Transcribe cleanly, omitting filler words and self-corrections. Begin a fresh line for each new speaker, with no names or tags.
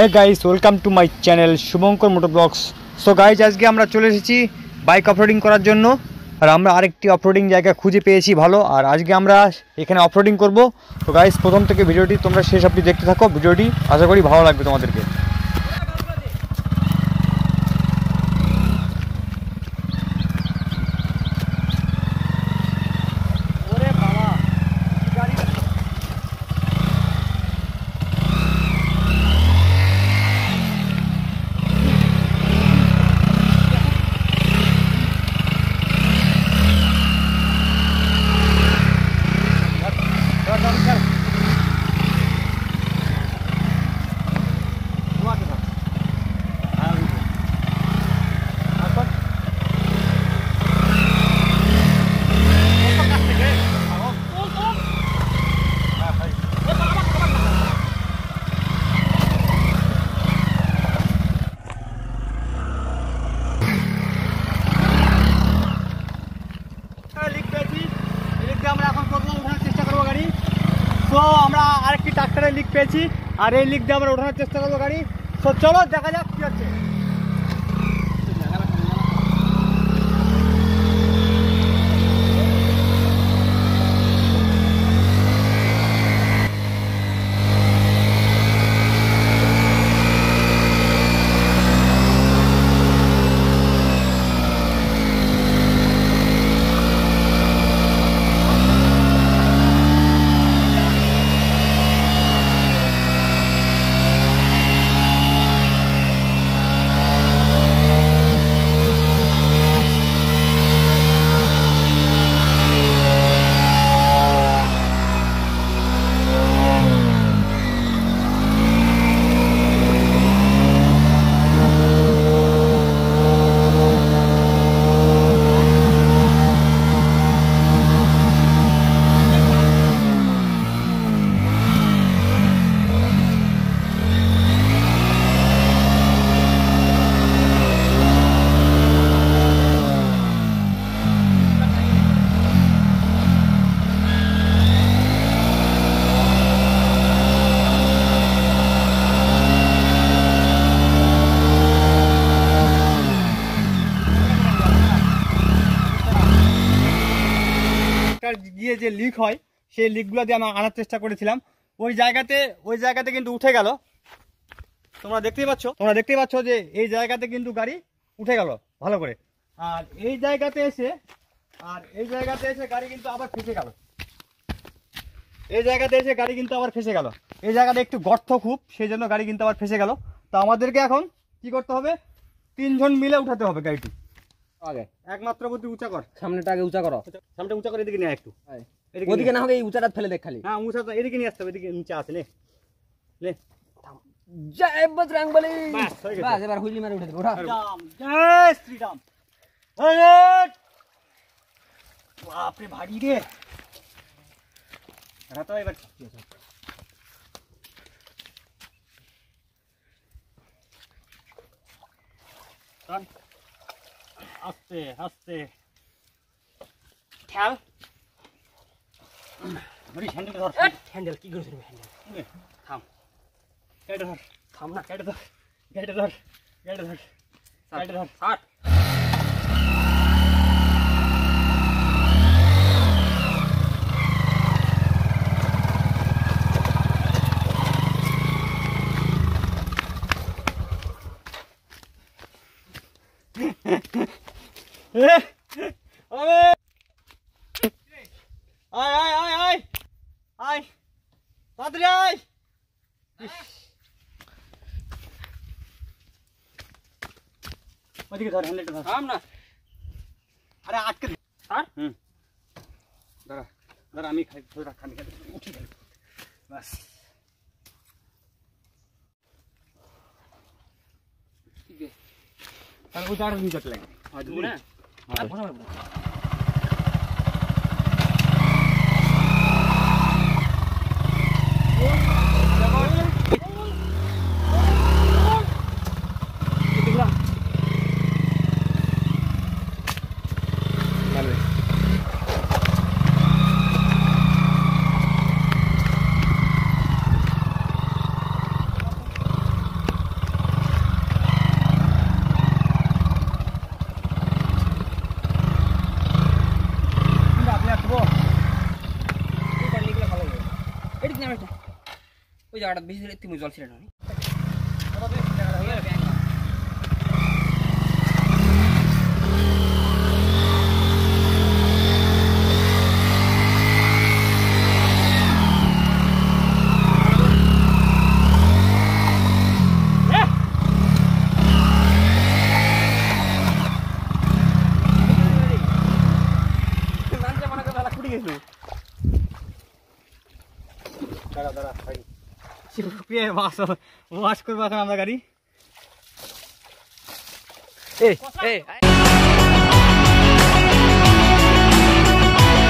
Hey guys, welcome to my channel Shubhankar motor blogs. So guys, আজকে আমরা চলে এসেছি বাইক অফরোডিং করার জন্য। আর আমরা আরেকটি অফরোডিং জায়গা খুঁজে পেয়েছি ভালো, আর আজকে আমরা এখানে অফরোডিং করব। তো গাইস, প্রথম থেকে ভিডিওটি তোমরা শেষ অবধি দেখতে থাকো। ভিডিওটি আশা করি ভালো লাগবে তোমাদেরকে। তো আমরা আরেকটি ট্রাক্টরের লিক পেয়েছি, আর এই লিক দিয়ে আমরা ওঠানোর চেষ্টা করবো গাড়ি। তো চলো দেখা যাক কি হচ্ছে। গিয়ে যে লিক হয় সেই লিকগুলো দিয়ে আমরা আনার চেষ্টা করেছিলাম। ওই জায়গাতে কিন্তু উঠে গেল। তোমরা দেখতেই পাচ্ছ যে এই জায়গাতে কিন্তু গাড়ি উঠে গেল ভালো করে। আর এই জায়গাতে এসে গাড়ি কিন্তু আবার ফেসে গেল। এই জায়গাটা একটু গর্ত খুব, সেই জন্য গাড়ি কিন্তু আবার ফেসে গেল। তো আমাদেরকে এখন কি করতে হবে, 3 জন মিলে উঠাতে হবে গাড়িটি। আগে একমাত্র বুদ্ধি উঁচা কর, সামনেটা আগে উঁচা করো, সামনেটা উঁচা করে এদিকে নিয়ে একটু, ওদিকে না হবে এই উঁচাটা ফেলে দেখ খালি। হ্যাঁ, উঁচাটা এদিকে নিয়ে আসতে হবে, এদিকে নিচে আছে। লে জয় বজরংবলী। বাস এবার হুইলি মারে উঠে দেব। ওঠা, জয় শ্রীরাম। আরে বাপ রে, ভারী রে এটা তো। এবার আস্তে আস্তে খেয়াল। হ্যান্ডেল ধর। হ্যান্ডেল কি করে ধরবি? হ্যান্ডেল থাম, গাড়িটা ধর। থাম না, গাড়িটা ধর, গাড়িটা ধর, গাড়িটা ধর, গাড়িটা ধর। হাট ওদিকে ধর, হ্যান্ডেলটা ধর। থাম না, আরে আটকে ধর। দাঁড়া দাঁড়া, আমি খাই, আমি খাই, উঠি খাই। বাস ঠিক আছে। তাহলে ওটা আর নিয়ে যেতে লাগে না।
জায়গাটা বেশি তুমি জল ছিল না
ওয়াশ করবো এখন আমরা গাড়ি
এই